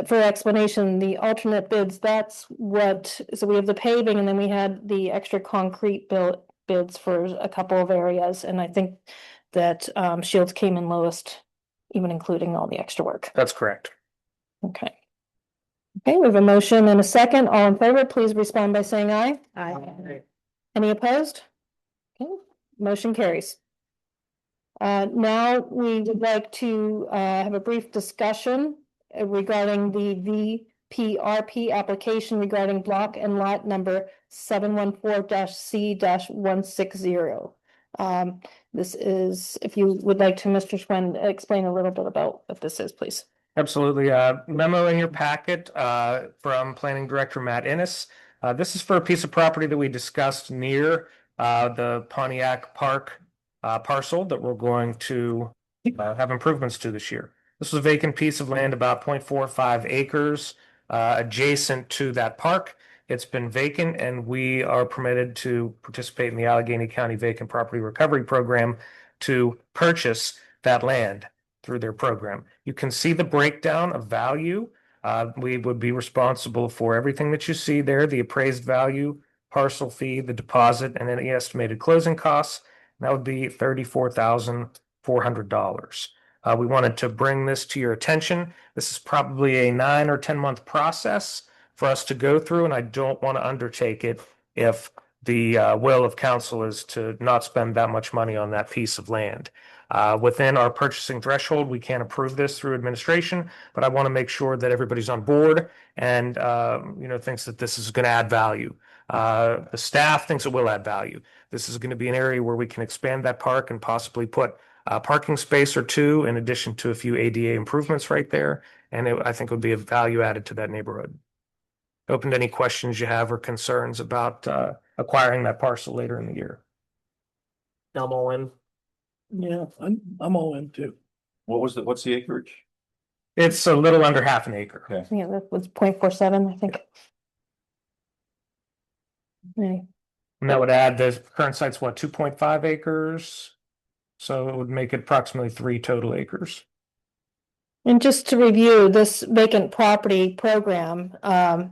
for explanation, the alternate bids, that's what, so we have the paving and then we had the extra concrete bids for a couple of areas. And I think that Shields came in lowest, even including all the extra work. That's correct. Okay. Okay, we have a motion and a second. All in favor, please respond by saying aye. Aye. Any opposed? Okay, motion carries. Now we would like to have a brief discussion regarding the VPRP application regarding block and lot number 714-C-160. This is, if you would like to, Mr. Schwen, explain a little bit about what this is, please. Absolutely. Memo in your packet from Planning Director Matt Innes. This is for a piece of property that we discussed near the Pontiac Park parcel that we're going to have improvements to this year. This was a vacant piece of land, about 0.45 acres adjacent to that park. It's been vacant and we are permitted to participate in the Allegheny County Vacant Property Recovery Program to purchase that land through their program. You can see the breakdown of value. We would be responsible for everything that you see there, the appraised value, parcel fee, the deposit, and any estimated closing costs. That would be $34,400. We wanted to bring this to your attention. This is probably a 9 or 10 month process for us to go through, and I don't want to undertake it if the will of council is to not spend that much money on that piece of land. Within our purchasing threshold, we can't approve this through administration, but I want to make sure that everybody's on board and thinks that this is going to add value. The staff thinks it will add value. This is going to be an area where we can expand that park and possibly put a parking space or two in addition to a few ADA improvements right there. And I think it would be a value added to that neighborhood. Open to any questions you have or concerns about acquiring that parcel later in the year. I'm all in. Yeah, I'm all in too. What's the acreage? It's a little under half an acre. Yeah, that was 0.47, I think. Yeah. And that would add, the current site's what, 2.5 acres? So it would make it approximately 3 total acres. And just to review this vacant property program,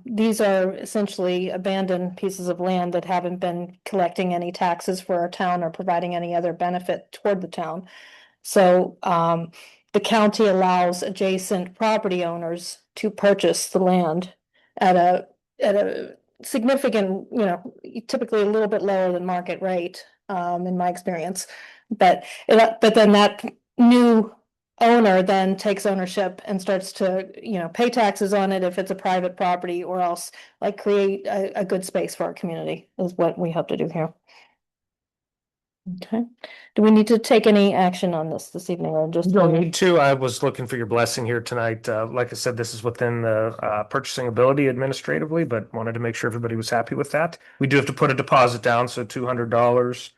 these are essentially abandoned pieces of land that haven't been collecting any taxes for our town or providing any other benefit toward the town. So the county allows adjacent property owners to purchase the land at a significant, typically a little bit lower than market rate, in my experience. But then that new owner then takes ownership and starts to, pay taxes on it if it's a private property, or else like create a good space for our community is what we hope to do here. Okay, do we need to take any action on this evening, or just? You don't need to. I was looking for your blessing here tonight. Like I said, this is within the purchasing ability administratively, but wanted to make sure everybody was happy with that. We do have to put a deposit down, so $200,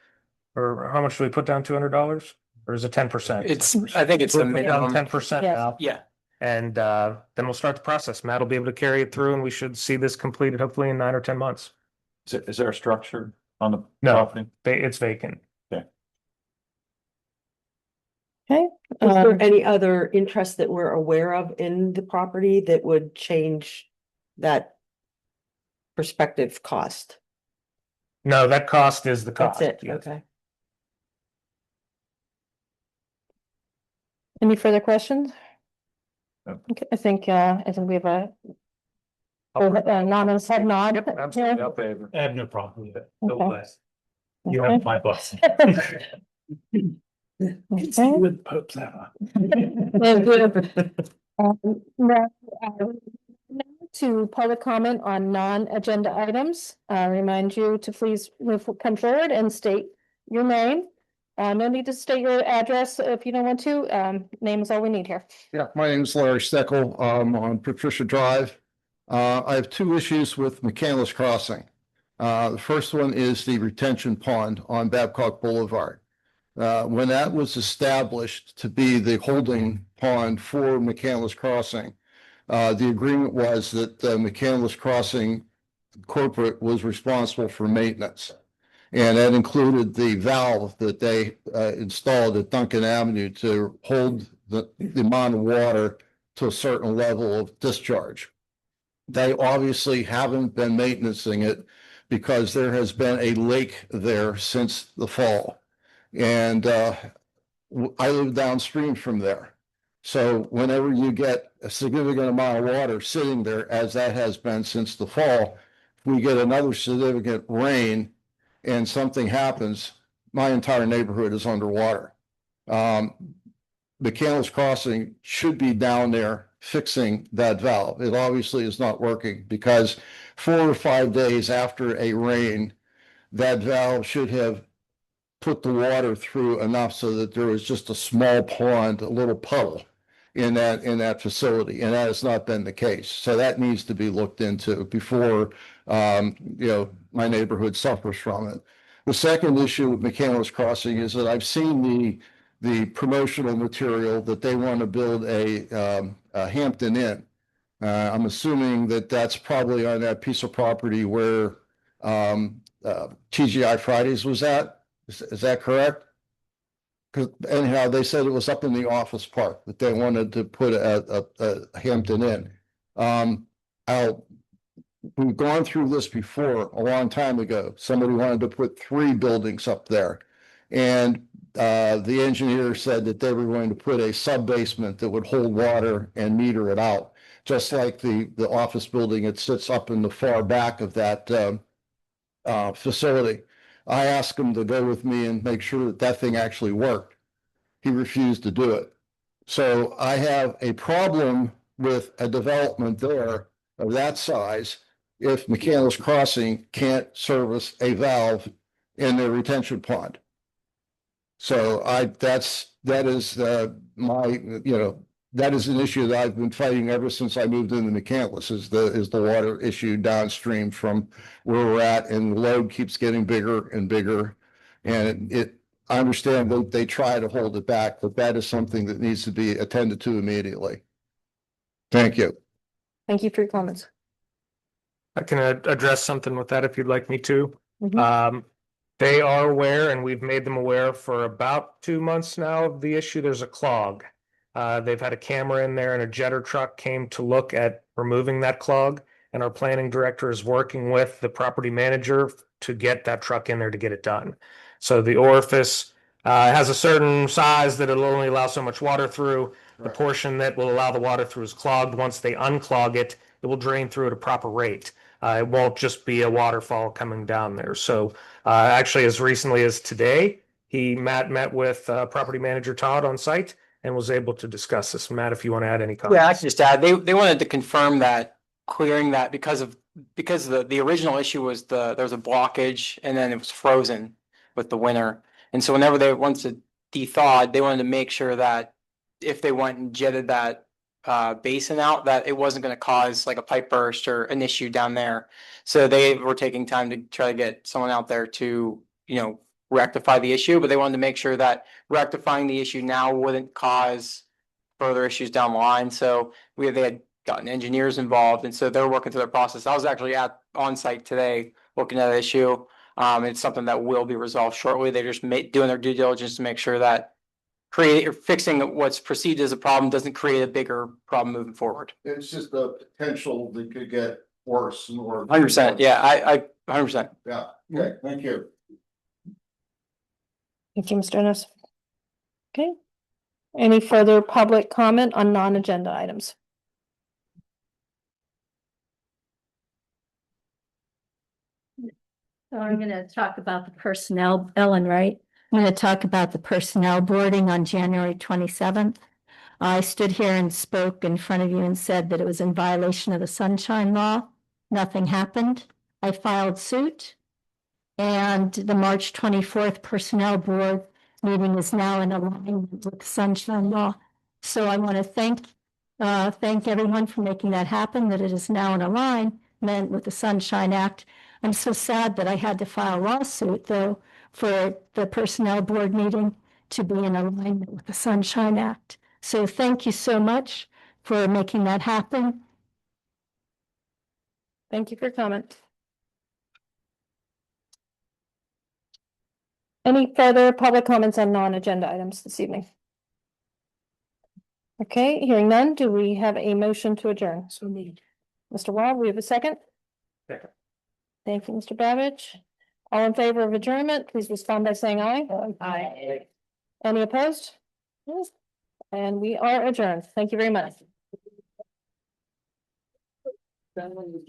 or how much do we put down, $200? Or is it 10%? I think it's the minimum. 10% Yes. now. Yeah. And then we'll start the process. Matt will be able to carry it through, and we should see this completed hopefully in 9 or 10 months. Is there a structure on the No, property? it's vacant. Okay. Is there any other interest that we're aware of in the property that would change that prospective cost? No, that cost is the cost. That's it, yes. okay. Any further questions? No. Okay, I think we have a anonymous head nod. Yep, absolutely. here. I'll favor. I have no problem with it. Okay. No less. You Okay. have my blessing. It's Okay. with Pope's hat. Now, to public comment on non-agenda items, remind you to please come forward and state your name. No need to state your address if you don't want to. Name is all we need here. Yeah, my name is Larry Steckel, on Patricia Drive. I have 2 issues with McCandless Crossing. The first one is the retention pond on Babcock Boulevard. When that was established to be the holding pond for McCandless Crossing, the agreement was that McCandless Crossing corporate was responsible for maintenance. And that included the valve that they installed at Duncan Avenue to hold the amount of water to a certain level of discharge. They obviously haven't been maintaining it because there has been a lake there since the fall. And I live downstream from there. So whenever you get a significant amount of water sitting there, as that has been since the fall, if we get another significant rain and something happens, my entire neighborhood is underwater. McCandless Crossing should be down there fixing that valve. It obviously is not working because 4 or 5 days after a rain, that valve should have put the water through enough so that there was just a small pond, a little puddle in that facility, and that has not been the case. So that needs to be looked into before my neighborhood suffers from it. The second issue with McCandless Crossing is that I've seen the promotional material that they want to build a Hampton Inn. I'm assuming that that's probably on that piece of property where TGI Fridays was at. Is that correct? Because anyhow, they said it was up in the office park that they wanted to put a Hampton Inn. We've gone through this before a long time ago. Somebody wanted to put 3 buildings up there. And the engineer said that they were going to put a sub-basement that would hold water and meter it out, just like the office building. It sits up in the far back of that facility. I asked him to go with me and make sure that that thing actually worked. He refused to do it. So I have a problem with a development there of that size if McCandless Crossing can't service a valve in their retention pond. So that is that is an issue that I've been fighting ever since I moved into McCandless is the water issue downstream from where we're at, and the load keeps getting bigger and bigger. And I understand that they try to hold it back, but that is something that needs to be attended to immediately. Thank you. Thank you for your comments. I can address something with that if you'd like me to. Mhm. They are aware, and we've made them aware for about 2 months now of the issue. There's a clog. They've had a camera in there and a jetter truck came to look at removing that clog. And our planning director is working with the property manager to get that truck in there to get it done. So the orifice has a certain size that it'll only allow so much water through. The portion that will allow the water through is clogged. Once they unclog it, it will drain through at a proper rate. It won't just be a waterfall coming down there. So actually, as recently as today, Matt met with property manager Todd on site and was able to discuss this. Matt, if you want to add any comments. Yeah, I can just add, they wanted to confirm that clearing that because the original issue was there was a blockage and then it was frozen with the winter. And so once it de-thawed, they wanted to make sure that if they went and jetted that basin out, that it wasn't going to cause like a pipe burst or an issue down there. So they were taking time to try to get someone out there to, rectify the issue, but they wanted to make sure that rectifying the issue now wouldn't cause further issues down the line. So they had gotten engineers involved, and so they're working through their process. I was actually on site today looking at the issue. It's something that will be resolved shortly. They're just doing their due diligence to make sure that fixing what's perceived as a problem doesn't create a bigger problem moving forward. It's just the potential that could get worse and worse. 100%. Yeah, I 100%. Yeah. Okay. Thank you. Thank you, Mr. Ennis. Okay. Any further public comment on non-agenda items? So I'm going to talk about the personnel, Ellen, right? I'm going to talk about the personnel boarding on January 27th. I stood here and spoke in front of you and said that it was in violation of the Sunshine Law. Nothing happened. I filed suit. And the March 24th Personnel Board meeting is now in alignment with the Sunshine Law. So I want to thank everyone for making that happen, that it is now in alignment with the Sunshine Act. I'm so sad that I had to file a lawsuit, though, for the Personnel Board meeting to be in alignment with the Sunshine Act. So thank you so much for making that happen. Thank you for your comment. Any further public comments on non-agenda items this evening? Okay, hearing none, do we have a motion to adjourn? So moved. Mr. Wall, we have a second? Second. Thank you, Mr. Babbage. All in favor of adjournment, please respond by saying aye. Aye. Any opposed? Yes. And we are adjourned. Thank you very much.